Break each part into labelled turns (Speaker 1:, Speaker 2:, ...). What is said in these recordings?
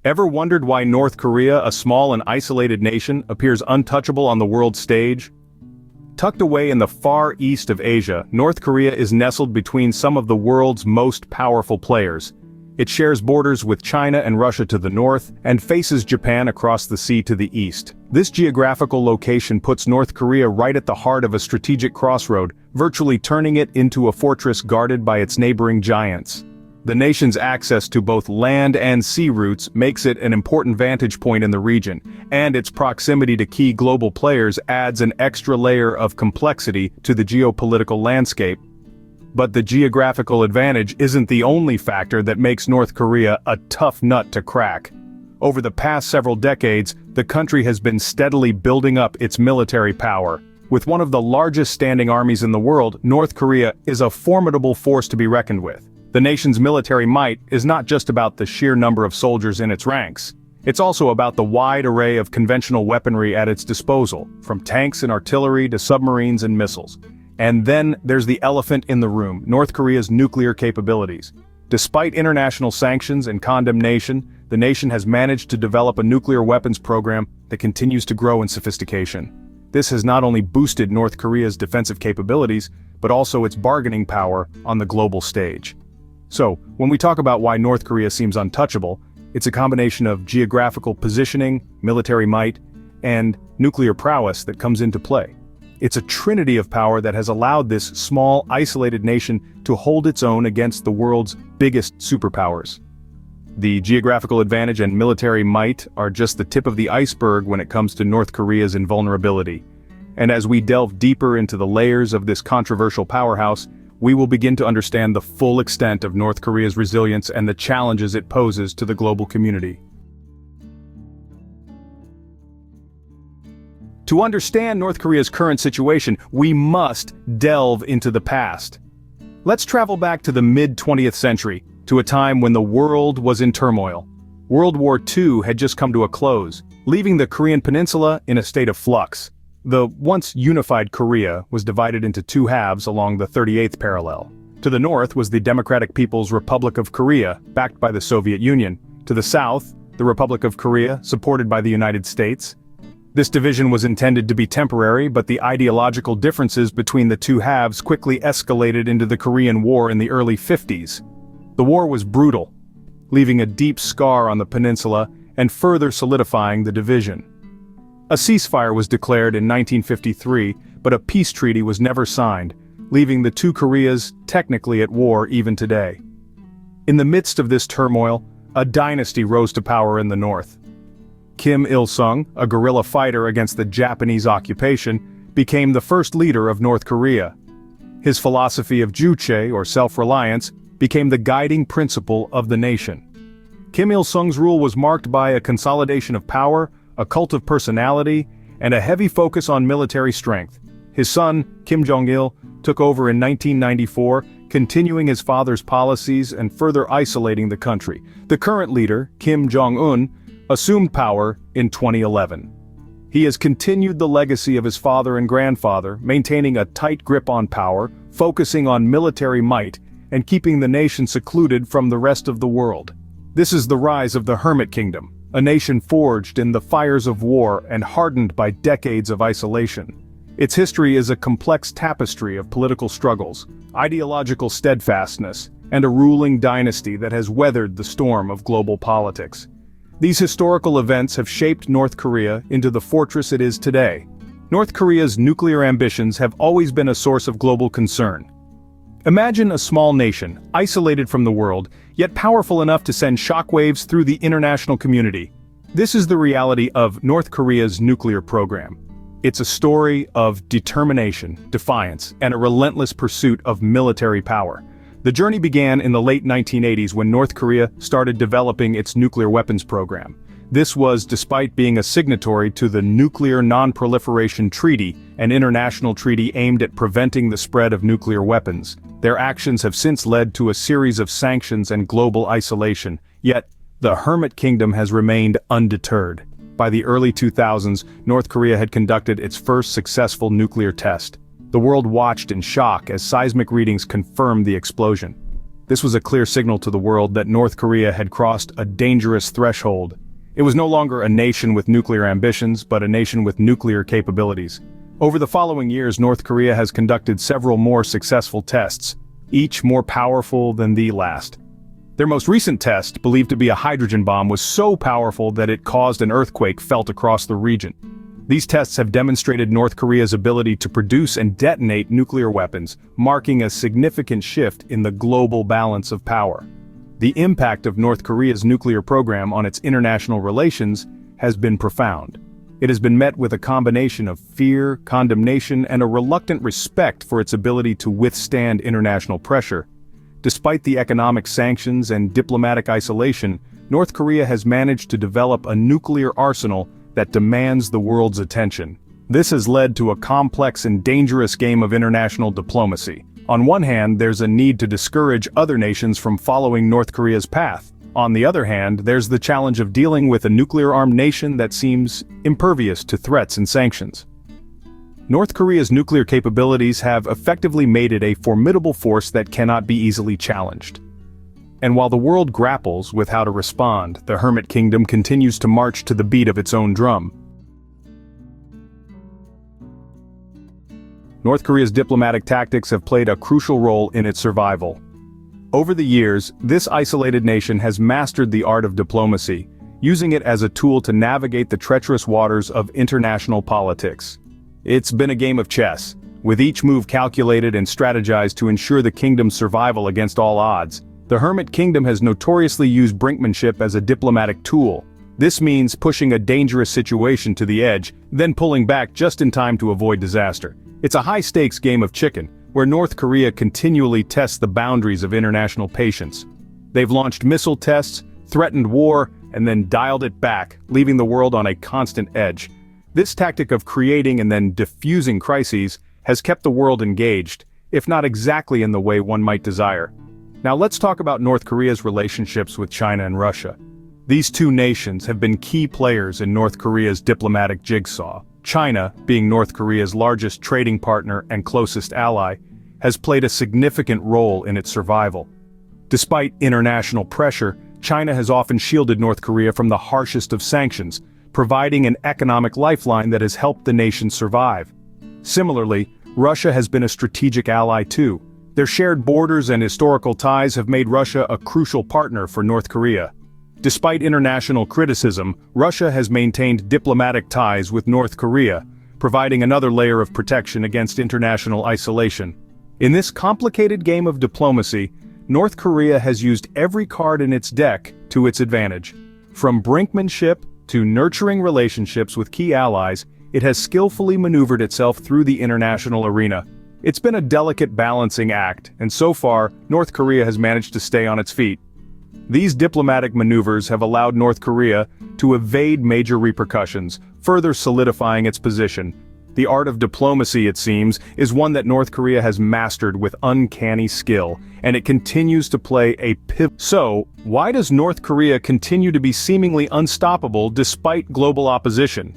Speaker 1: Ever wondered why North Korea, a small and isolated nation, appears untouchable on the world stage? Tucked away in the far east of Asia, North Korea is nestled between some of the world's most powerful players. It shares borders with China and Russia to the north, and faces Japan across the sea to the east. This geographical location puts North Korea right at the heart of a strategic crossroad, virtually turning it into a fortress guarded by its neighboring giants. The nation's access to both land and sea routes makes it an important vantage point in the region, and its proximity to key global players adds an extra layer of complexity to the geopolitical landscape. But the geographical advantage isn't the only factor that makes North Korea a tough nut to crack. Over the past several decades, the country has been steadily building up its military power. With one of the largest standing armies in the world, North Korea is a formidable force to be reckoned with. The nation's military might is not just about the sheer number of soldiers in its ranks. It's also about the wide array of conventional weaponry at its disposal, from tanks and artillery to submarines and missiles. And then there's the elephant in the room, North Korea's nuclear capabilities. Despite international sanctions and condemnation, the nation has managed to develop a nuclear weapons program that continues to grow in sophistication. This has not only boosted North Korea's defensive capabilities, but also its bargaining power on the global stage. So, when we talk about why North Korea seems untouchable, it's a combination of geographical positioning, military might, and nuclear prowess that comes into play. It's a trinity of power that has allowed this small, isolated nation to hold its own against the world's biggest superpowers. The geographical advantage and military might are just the tip of the iceberg when it comes to North Korea's invulnerability. And as we delve deeper into the layers of this controversial powerhouse, we will begin to understand the full extent of North Korea's resilience and the challenges it poses to the global community. To understand North Korea's current situation, we must delve into the past. Let's travel back to the mid-20th century, to a time when the world was in turmoil. World War II had just come to a close, leaving the Korean peninsula in a state of flux. The once unified Korea was divided into two halves along the 38th parallel. To the north was the Democratic People's Republic of Korea, backed by the Soviet Union. To the south, the Republic of Korea, supported by the United States. This division was intended to be temporary, but the ideological differences between the two halves quickly escalated into the Korean War in the early 50s. The war was brutal, leaving a deep scar on the peninsula and further solidifying the division. A ceasefire was declared in 1953, but a peace treaty was never signed, leaving the two Koreas technically at war even today. In the midst of this turmoil, a dynasty rose to power in the north. Kim Il-sung, a guerrilla fighter against the Japanese occupation, became the first leader of North Korea. His philosophy of juche, or self-reliance, became the guiding principle of the nation. Kim Il-sung's rule was marked by a consolidation of power, a cult of personality, and a heavy focus on military strength. His son, Kim Jong-il, took over in 1994, continuing his father's policies and further isolating the country. The current leader, Kim Jong-un, assumed power in 2011. He has continued the legacy of his father and grandfather, maintaining a tight grip on power, focusing on military might, and keeping the nation secluded from the rest of the world. This is the rise of the Hermit Kingdom, a nation forged in the fires of war and hardened by decades of isolation. Its history is a complex tapestry of political struggles, ideological steadfastness, and a ruling dynasty that has weathered the storm of global politics. These historical events have shaped North Korea into the fortress it is today. North Korea's nuclear ambitions have always been a source of global concern. Imagine a small nation, isolated from the world, yet powerful enough to send shockwaves through the international community. This is the reality of North Korea's nuclear program. It's a story of determination, defiance, and a relentless pursuit of military power. The journey began in the late 1980s when North Korea started developing its nuclear weapons program. This was despite being a signatory to the Nuclear Non-Proliferation Treaty, an international treaty aimed at preventing the spread of nuclear weapons. Their actions have since led to a series of sanctions and global isolation, yet the Hermit Kingdom has remained undeterred. By the early 2000s, North Korea had conducted its first successful nuclear test. The world watched in shock as seismic readings confirmed the explosion. This was a clear signal to the world that North Korea had crossed a dangerous threshold. It was no longer a nation with nuclear ambitions, but a nation with nuclear capabilities. Over the following years, North Korea has conducted several more successful tests, each more powerful than the last. Their most recent test, believed to be a hydrogen bomb, was so powerful that it caused an earthquake felt across the region. These tests have demonstrated North Korea's ability to produce and detonate nuclear weapons, marking a significant shift in the global balance of power. The impact of North Korea's nuclear program on its international relations has been profound. It has been met with a combination of fear, condemnation, and a reluctant respect for its ability to withstand international pressure. Despite the economic sanctions and diplomatic isolation, North Korea has managed to develop a nuclear arsenal that demands the world's attention. This has led to a complex and dangerous game of international diplomacy. On one hand, there's a need to discourage other nations from following North Korea's path. On the other hand, there's the challenge of dealing with a nuclear-armed nation that seems impervious to threats and sanctions. North Korea's nuclear capabilities have effectively made it a formidable force that cannot be easily challenged. And while the world grapples with how to respond, the Hermit Kingdom continues to march to the beat of its own drum. North Korea's diplomatic tactics have played a crucial role in its survival. Over the years, this isolated nation has mastered the art of diplomacy, using it as a tool to navigate the treacherous waters of international politics. It's been a game of chess, with each move calculated and strategized to ensure the kingdom's survival against all odds. The Hermit Kingdom has notoriously used brinkmanship as a diplomatic tool. This means pushing a dangerous situation to the edge, then pulling back just in time to avoid disaster. It's a high-stakes game of chicken, where North Korea continually tests the boundaries of international patience. They've launched missile tests, threatened war, and then dialed it back, leaving the world on a constant edge. This tactic of creating and then diffusing crises has kept the world engaged, if not exactly in the way one might desire. Now let's talk about North Korea's relationships with China and Russia. These two nations have been key players in North Korea's diplomatic jigsaw. China, being North Korea's largest trading partner and closest ally, has played a significant role in its survival. Despite international pressure, China has often shielded North Korea from the harshest of sanctions, providing an economic lifeline that has helped the nation survive. Similarly, Russia has been a strategic ally too. Their shared borders and historical ties have made Russia a crucial partner for North Korea. Despite international criticism, Russia has maintained diplomatic ties with North Korea, providing another layer of protection against international isolation. In this complicated game of diplomacy, North Korea has used every card in its deck to its advantage. From brinkmanship to nurturing relationships with key allies, it has skillfully maneuvered itself through the international arena. It's been a delicate balancing act, and so far, North Korea has managed to stay on its feet. These diplomatic maneuvers have allowed North Korea to evade major repercussions, further solidifying its position. The art of diplomacy, it seems, is one that North Korea has mastered with uncanny skill, and it continues to play a pivotal. So, why does North Korea continue to be seemingly unstoppable despite global opposition?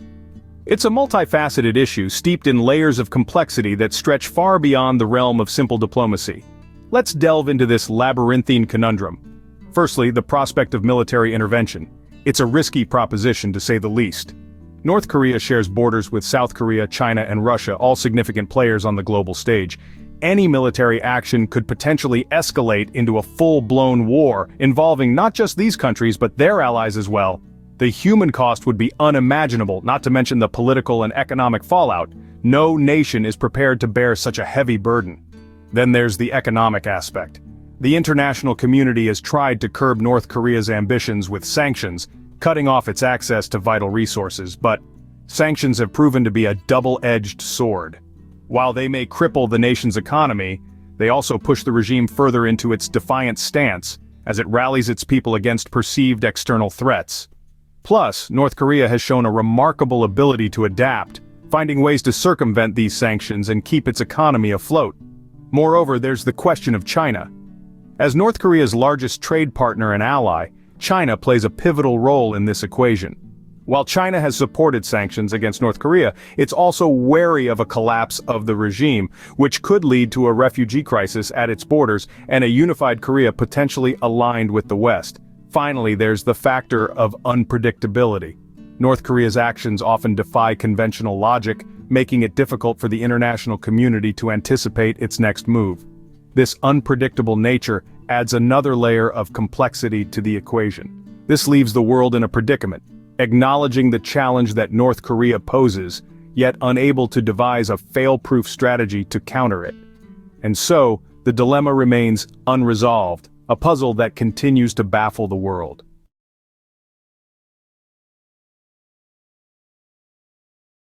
Speaker 1: It's a multifaceted issue steeped in layers of complexity that stretch far beyond the realm of simple diplomacy. Let's delve into this labyrinthine conundrum. Firstly, the prospect of military intervention. It's a risky proposition to say the least. North Korea shares borders with South Korea, China, and Russia, all significant players on the global stage. Any military action could potentially escalate into a full-blown war, involving not just these countries but their allies as well. The human cost would be unimaginable, not to mention the political and economic fallout. No nation is prepared to bear such a heavy burden. Then there's the economic aspect. The international community has tried to curb North Korea's ambitions with sanctions, cutting off its access to vital resources, but sanctions have proven to be a double-edged sword. While they may cripple the nation's economy, they also push the regime further into its defiant stance, as it rallies its people against perceived external threats. Plus, North Korea has shown a remarkable ability to adapt, finding ways to circumvent these sanctions and keep its economy afloat. Moreover, there's the question of China. As North Korea's largest trade partner and ally, China plays a pivotal role in this equation. While China has supported sanctions against North Korea, it's also wary of a collapse of the regime, which could lead to a refugee crisis at its borders and a unified Korea potentially aligned with the West. Finally, there's the factor of unpredictability. North Korea's actions often defy conventional logic, making it difficult for the international community to anticipate its next move. This unpredictable nature adds another layer of complexity to the equation. This leaves the world in a predicament, acknowledging the challenge that North Korea poses, yet unable to devise a fail-proof strategy to counter it. And so, the dilemma remains unresolved, a puzzle that continues to baffle the world.